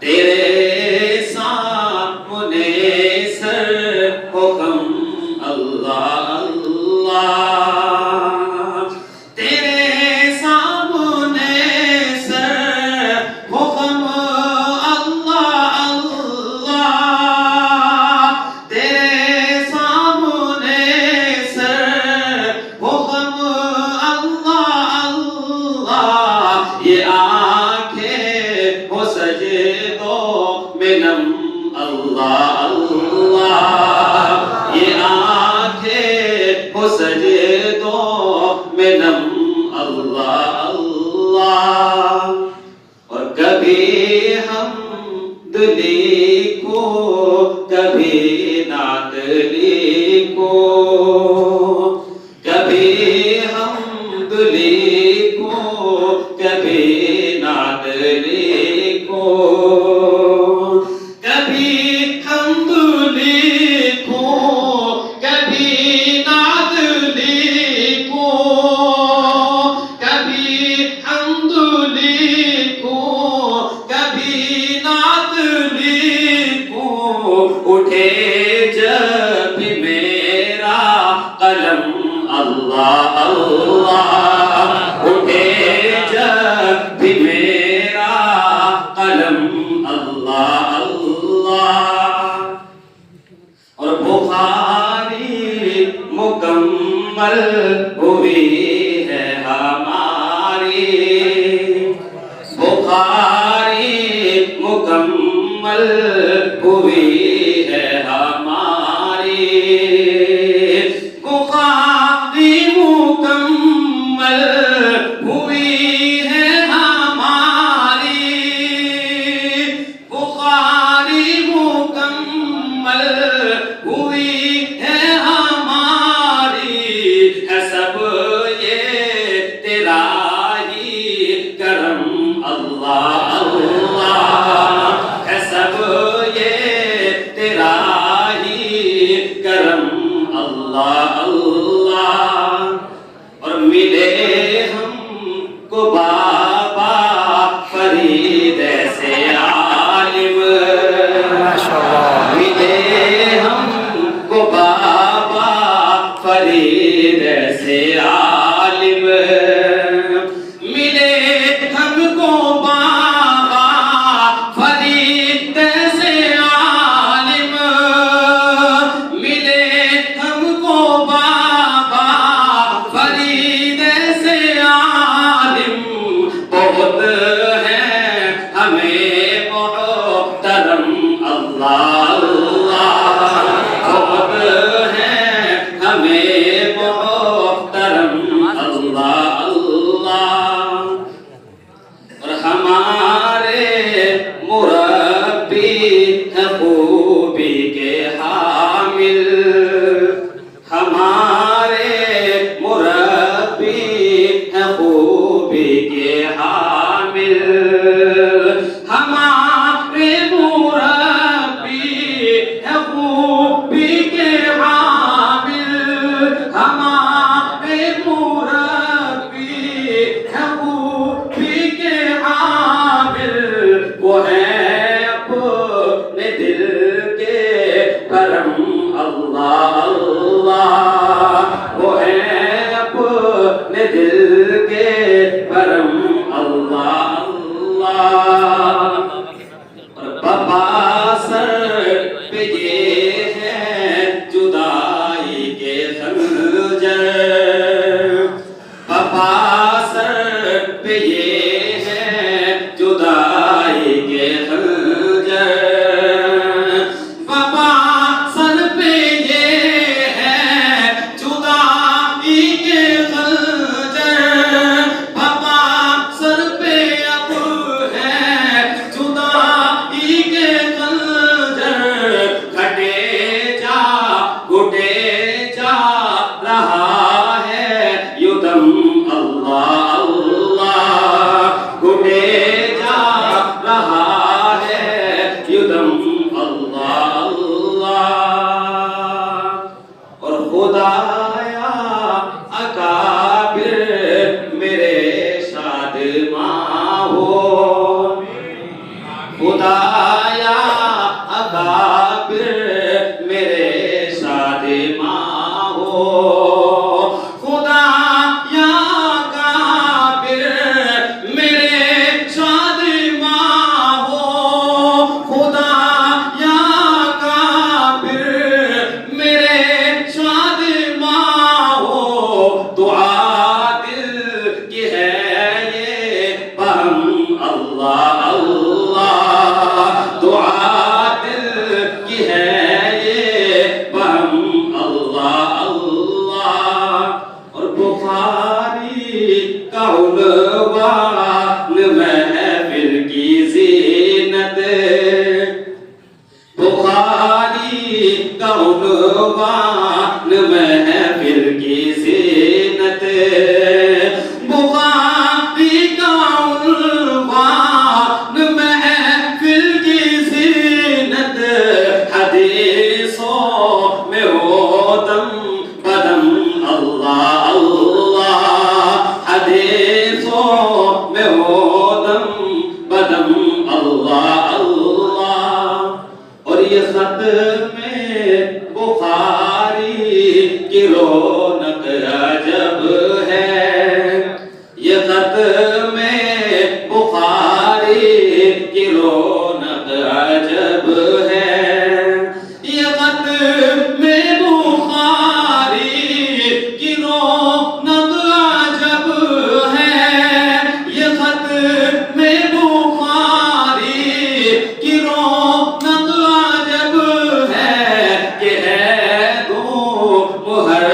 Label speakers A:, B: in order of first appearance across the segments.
A: تیرے سامنے سر حکم اللہ اللہ، تیرے سامنے سر حکم اللہ اللہ، تیرے سامنے سر حکم اللہ اللہ، یہ آنکھیں ہو سجدوں میں نم اللہ اللہ، یہ آنکھیں ہو سجدوں میں نم اللہ اللہ، اور کبھی حمد لکھو کبھی نعت لکھو، کبھی حمد لکھو کبھی نعت لکھو، کبھی حمد لکھو کبھی نعت لکھو، کبھی حمد لکھو کبھی نعت لکھو، اٹھے جب میرا قلم اللہ اللہ، اٹھے جب بھی میرا قلم اللہ اللہ، اور بخاری مکمل ہوئی ہے ہماری، بخاری مکمل ہوئی ہے ہماری، بخاری مکمل ہوئی ہے ہماری، بخاری مکمل ہوئی ہے ہماری، ہے سب یہ تیرا ہی کرم اللہ اللہ، ہے سب یہ تیرا ہی کرم اللہ اللہ، اور ملے ہم کو بابا فرید ایسے عالم، ملے ہم کو بابا فرید ایسے عالم، ملے ہم کو بابا فرید ایسے عالم، ملے ہم کو بابا فرید ایسے عالم، بہت ہے ہمیں محترم اللہ اللہ، بہت ہے ہمیں محترم اللہ اللہ، اور ہمارے مربی ہیں خوبی کے حامل، ہمارے مربی ہیں خوبی کے حامل، ہمارے مربی ہیں خوبی کے حامل، ہمارے مربی ہیں خوبی کے حامل، وہ ہے اپنے دل کے کرم اللہ اللہ، وہ ہے اپنے دل کے کرم اللہ اللہ، اور بابا سر پہ یہ ہے جدائی کے خنجر، بابا سر پہ یہ ہے جدائی کے خنجر، بابا سر پہ یہ ہے جدائی کے خنجر، بابا سر پہ اب ہے جدائی کے خنجر، گھٹے جا گھٹے جا رہا ہے یدم اللہ اللہ، ہو خدایا اکابر میرے شادی ماں ہو خدایا اکابر میرے شادی ماں ہو خدایا اکابر میرے شادی ماں ہو دعا دل کی ہے یہ بہم اللہ اللہ دعا دل کی ہے یہ بہم اللہ اللہ اور بخاری کا عنوان محفل کی زینت بخاری کا عنوان محفل کی زینت بخاری کا عنوان محفل کی زینت حدیثوں میں ہو دم بدم اللہ اللہ حدیثوں میں ہو دم بدم اللہ اللہ اور یہ خط میں بخاری کی رونق عجب ہے یہ خط میں بخاری کی رونق عجب ہے یہ خط میں بخاری کی رونق عجب ہے یہ خط میں بخاری کی رونق عجب ہے کہ ہے دو مہر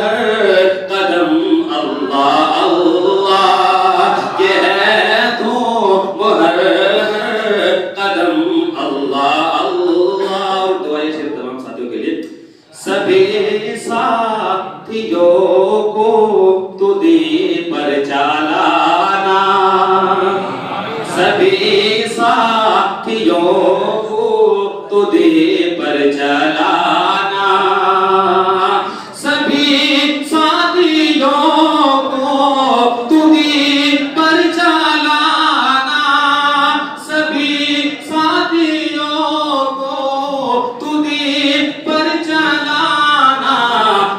A: ہر قدم اللہ اللہ کہ ہے دو مہر ہر قدم اللہ اللہ اور دعائیں شریف تمام ساتھیوں کے لیے سبھی ساتھیوں کو تو دی پر چلانا سبھی ساتھیوں کو تو دی پر چلانا سبھی ساتھیوں کو تو دی پر چلانا سبھی ساتھیوں کو تو دی پر چلانا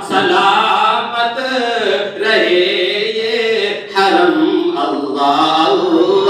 A: سلامت رہے یہ حرم اللہ اللہ